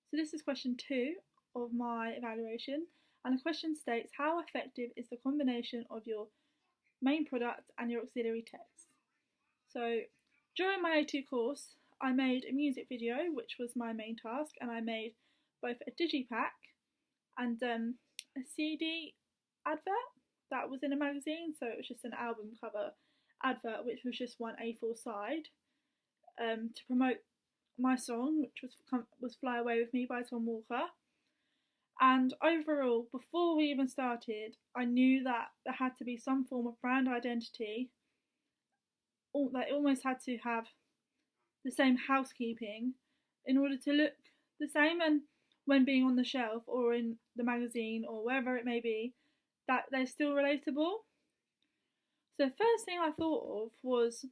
So this is question 2 of my evaluation, and the question states, how effective is the combination of your main product and your auxiliary text? So during my A2 course, I made a music video, which was my main task, and I made both a digipack and a CD advert that was in a magazine. So it was just an album cover advert, which was just one A4 side, to promote my song, which was "Fly Away with Me" by Tom Walker. And overall, before we even started, I knew that there had to be some form of brand identity. That it almost had to have the same housekeeping in order to look the same, and when being on the shelf or in the magazine or wherever it may be, that they're still relatable. So the first thing I thought of was,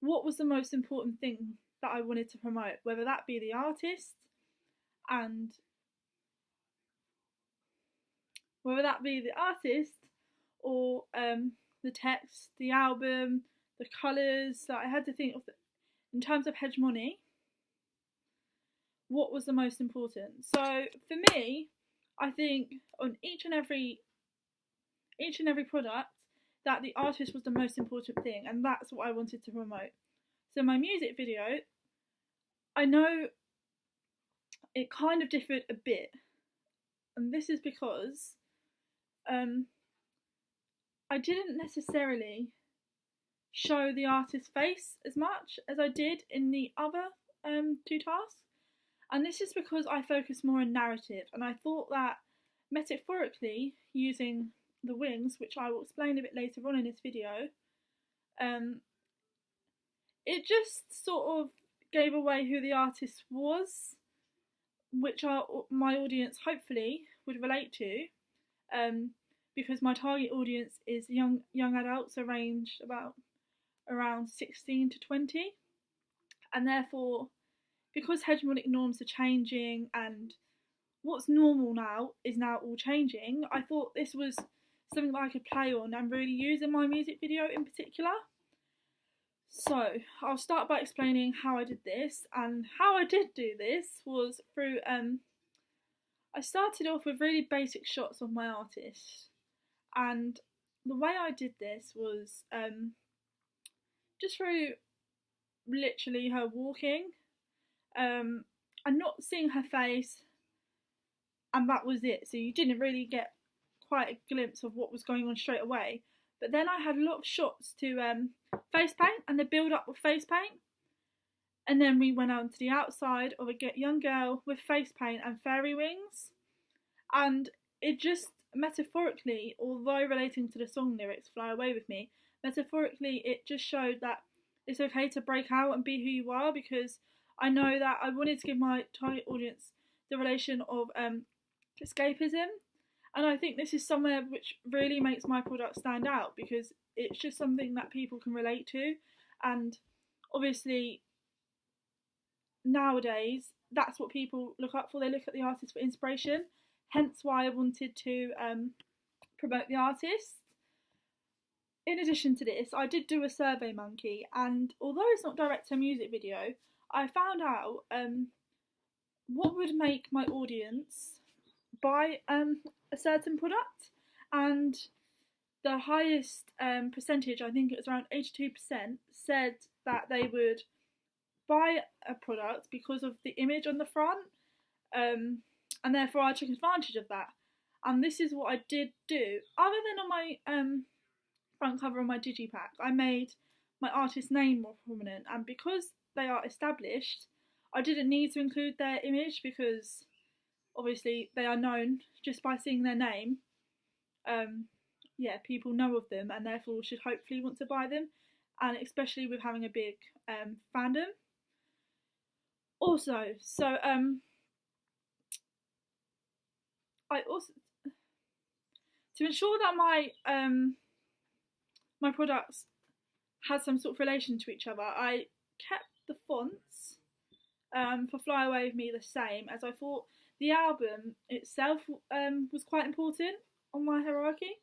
what was the most important thing that I wanted to promote, whether that be the artist and or the text, the album, the colours. So I had to think of in terms of hegemony, what was the most important. So for me, I think on each and every product, that the artist was the most important thing, and that's what I wanted to promote. So my music video, I know it kind of differed a bit, and this is because I didn't necessarily show the artist's face as much as I did in the other two tasks, and this is because I focus more on narrative, and I thought that metaphorically using the wings, which I will explain a bit later on in this video, it just sort of gave away who the artist was, which my audience hopefully would relate to, because my target audience is young adults, arranged around 16 to 20, and therefore, because hegemonic norms are changing and what's normal now is now all changing, I thought this was something that I could play on and really use in my music video in particular. So I'll start by explaining how I did this, and how I did do this was through I started off with really basic shots of my artist, and the way I did this was just through literally her walking, and not seeing her face, and that was it. So you didn't really get quite a glimpse of what was going on straight away. But then I had a lot of shots to face paint, and the build up with face paint, and then we went out to the outside of a young girl with face paint and fairy wings, and it just metaphorically, although relating to the song lyrics "Fly Away with Me," metaphorically it just showed that it's okay to break out and be who you are, because I know that I wanted to give my target audience the relation of escapism, and I think this is somewhere which really makes my product stand out, because it's just something that people can relate to, and obviously nowadays that's what people look up for. They look at the artist for inspiration, hence why I wanted to promote the artist. In addition to this, I did do a Survey Monkey, and although it's not direct to music video, I found out what would make my audience buy a certain product, and the highest percentage, I think it was around 82%, said that they would buy a product because of the image on the front, and therefore I took advantage of that. And this is what I did do. Other than on my front cover of my digipack, I made my artist's name more prominent, and because they are established, I didn't need to include their image, because obviously they are known just by seeing their name. People know of them, and therefore should hopefully want to buy them, and especially with having a big fandom. Also, so I also, to ensure that my products had some sort of relation to each other, I kept the fonts for "Fly Away with Me" the same, as I thought the album itself was quite important on my hierarchy,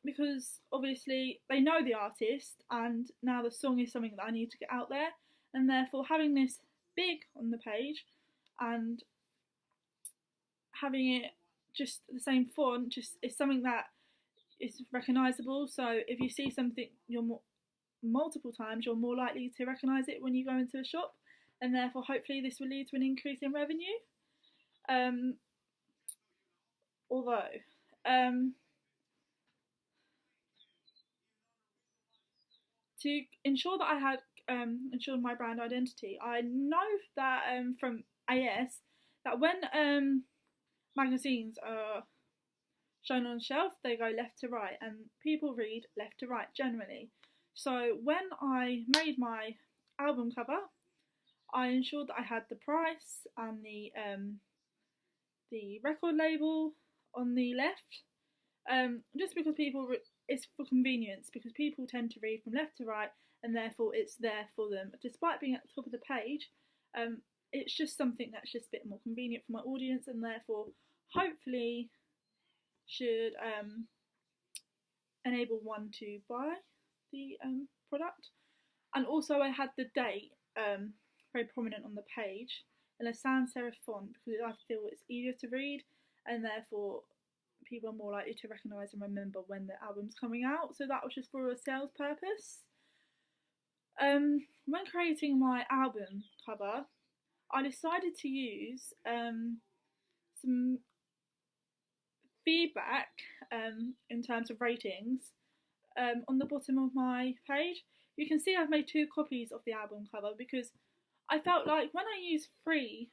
because obviously they know the artist, and now the song is something that I need to get out there, and therefore having this big on the page, and having it just the same font just is something that is recognisable. So if you see something multiple times, you're more likely to recognise it when you go into a shop, and therefore hopefully this will lead to an increase in revenue. Although to ensure that I had ensured my brand identity, I know that from AS that when magazines are shown on a shelf, they go left to right, and people read left to right generally. So when I made my album cover, I ensured that I had the price and the record label on the left, just because it's for convenience, because people tend to read from left to right, and therefore it's there for them. Despite being at the top of the page, it's just something that's just a bit more convenient for my audience, and therefore hopefully should enable one to buy the product. And also I had the date very prominent on the page in a sans serif font, because I feel it's easier to read, and therefore people are more likely to recognise and remember when the album's coming out. So that was just for a sales purpose. When creating my album cover, I decided to use some feedback in terms of ratings on the bottom of my page. You can see I've made 2 copies of the album cover, because I felt like when I used free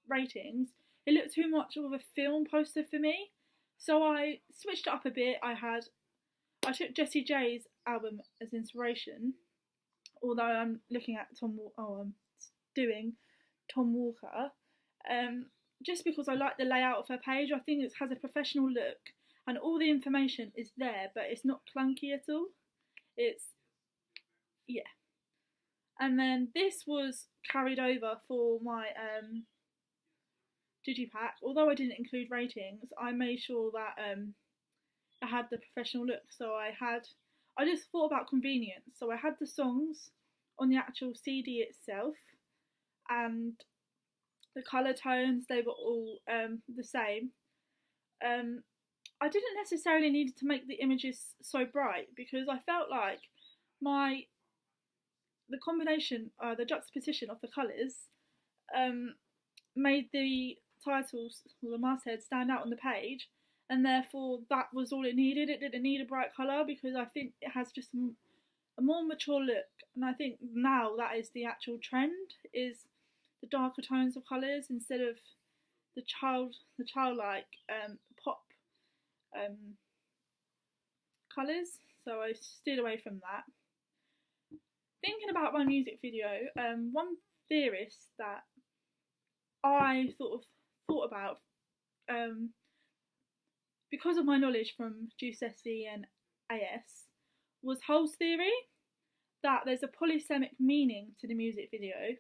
ratings, it looked too much of a film poster for me. So I switched it up a bit. I took Jessie J's album as inspiration, although I'm looking at I'm doing Tom Walker, just because I like the layout of her page. I think it has a professional look, and all the information is there, but it's not clunky at all. Yeah. And then this was carried over for my digipack. Although I didn't include ratings, I made sure that I had the professional look. So I just thought about convenience. So I had the songs on the actual CD itself, and the colour tones, they were all the same. I didn't necessarily need to make the images so bright, because I felt like the combination, the juxtaposition of the colours made the titles or the masthead stand out on the page, and therefore that was all it needed. It didn't need a bright colour, because I think it has just a more mature look, and I think now that is the actual trend, is the darker tones of colours instead of the childlike pop colours. So I steered away from that. Thinking about my music video, one theorist that I sort of thought about, because of my knowledge from GCSE and AS, was Hull's theory, that there's a polysemic meaning to the music video.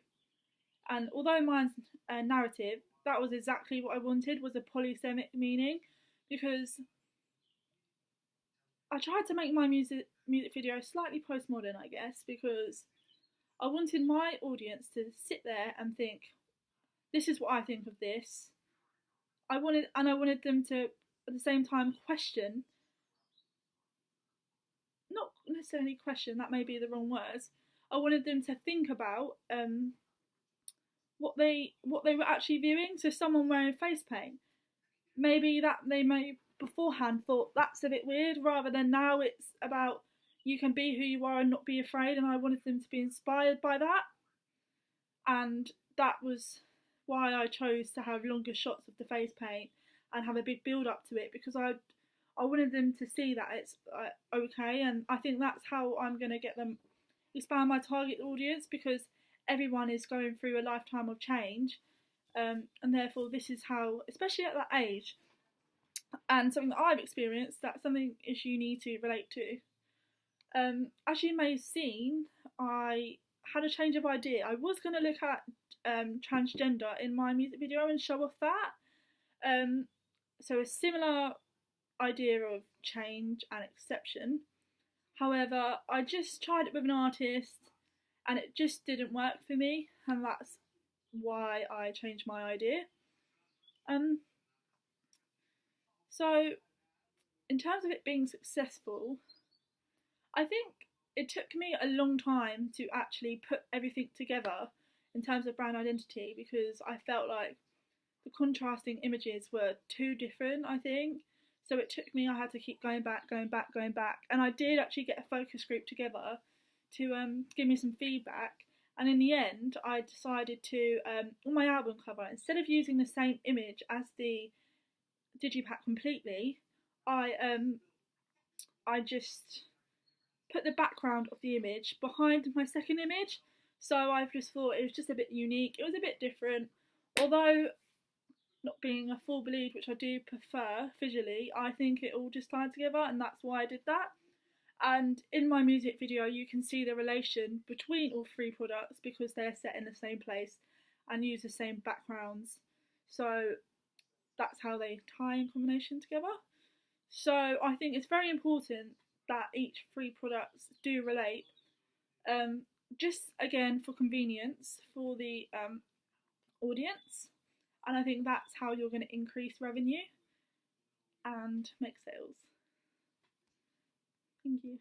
And although mine's a narrative, that was exactly what I wanted, was a polysemic meaning, because I tried to make my music video slightly postmodern, I guess, because I wanted my audience to sit there and think, this is what I think of this. I wanted them to, at the same time, question, not necessarily question, that may be the wrong words. I wanted them to think about what they were actually viewing. So someone wearing face paint, maybe that they may beforehand thought that's a bit weird, rather than now it's about you can be who you are and not be afraid, and I wanted them to be inspired by that. And that was why I chose to have longer shots of the face paint and have a big build up to it, because I wanted them to see that it's okay. And I think that's how I'm going to get them, expand my target audience, because everyone is going through a lifetime of change, and therefore this is how, especially at that age, and something that I've experienced, that's something is you need to relate to. As you may have seen, I had a change of idea. I was going to look at transgender in my music video and show off that. So a similar idea of change and exception. However, I just tried it with an artist, and it just didn't work for me, and that's why I changed my idea. Um, so in terms of it being successful, I think it took me a long time to actually put everything together in terms of brand identity, because I felt like the contrasting images were too different, I think. So it took me, I had to keep going back, and I did actually get a focus group together to give me some feedback. And in the end, I decided to, on my album cover, instead of using the same image as the digipack completely, I just put the background of the image behind my second image. So I've just thought it was just a bit unique. It was a bit different, although not being a full bleed, which I do prefer visually, I think it all just tied together, and that's why I did that. And in my music video, you can see the relation between all three products because they're set in the same place and use the same backgrounds. So that's how they tie in combination together. So I think it's very important that each three products do relate. Just again for convenience for the audience, and I think that's how you're going to increase revenue and make sales. Thank you.